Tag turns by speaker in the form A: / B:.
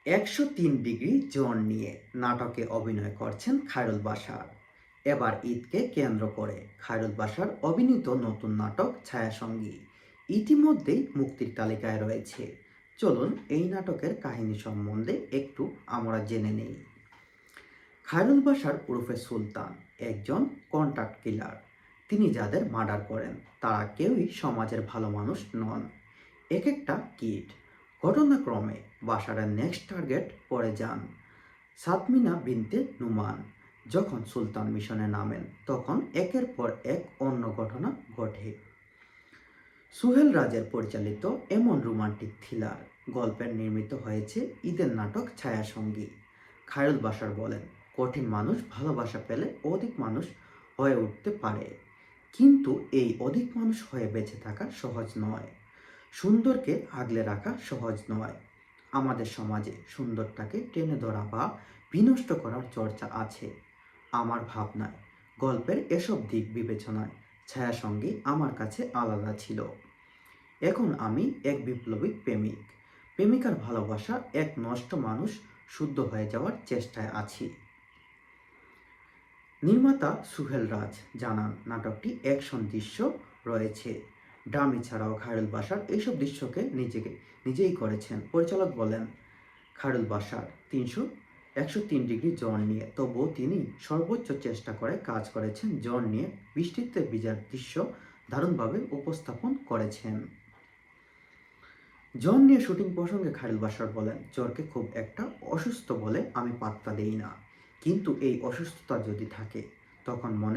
A: ১০৩ জন নিয়ে নাটকে অভিনয় করছেন খায়রুল বাশার। এবার ঈদকে কেন্দ্র করে খায়রুল বাশার অভিনীত নতুন নাটক ছায়াসঙ্গী ইতিমধ্যেই মুক্তির তালিকায় রয়েছে। চলুন এই নাটকের কাহিনী সম্বন্ধে একটু আমরা জেনে নেই। খায়রুল বাশার ওরফে সুলতান একজন কন্ট্রাক্ট কিলার। তিনি যাদের মার্ডার করেন তারা কেউই সমাজের ভালো মানুষ নন। এক একটা কিট। ঘটনাক্রমে বাশারের নেক্সট টার্গেট পড়ে যান সাতমিনা বিনতে নুমান। যখন সুলতান মিশনে নামেন তখন একের পর এক অন্য ঘটনা ঘটে। সুহেল রাজের পরিচালিত এমন রোমান্টিক থ্রিলার গল্পের নির্মিত হয়েছে ঈদের নাটক ছায়াসঙ্গী। খায়রুল বাশার বলেন, কঠিন মানুষ ভালোবাসা পেলে অধিক মানুষ হয়ে উঠতে পারে, কিন্তু এই অধিক মানুষ হয়ে বেঁচে থাকা সহজ নয়। সুন্দরকে আগলে রাখা সহজ নয়। আমাদের সমাজে সুন্দরটাকে টেনে ধরা বা বিনষ্ট করার চর্চা আছে। আমার ভাবনায় গল্পের এসব দিক বিবেচনায় ছায়াসঙ্গী আমার কাছে আলাদা ছিল। এখন আমি এক বিপ্লবী প্রেমিক, প্রেমিকার ভালোবাসা এক নষ্ট মানুষ শুদ্ধ হয়ে যাওয়ার চেষ্টায় আছি। নির্মাতা সুহেল রাজ জানান, নাটকটি অ্যাকশন দৃশ্য রয়েছে। ডামি ছাড়াও খায়রুল বাশার এইসব দৃশ্যকে নিজেই করেছেন। পরিচালক বলেন, খায়রুল বাশার 103 জন নিয়ে, তবুও তিনি সর্বোচ্চ চেষ্টা করে কাজ করেছেন। জন নিয়ে বৃষ্টিতে ভিজার দৃশ্য দারুণভাবে উপস্থাপন করেছেন। জন নিয়ে শুটিং প্রসঙ্গে খায়রুল বাশার বলেন, জ্বরকে খুব একটা অসুস্থ বলে আমি পাত্তা দেই না, কিন্তু এই অসুস্থতা যদি থাকে তখন মনে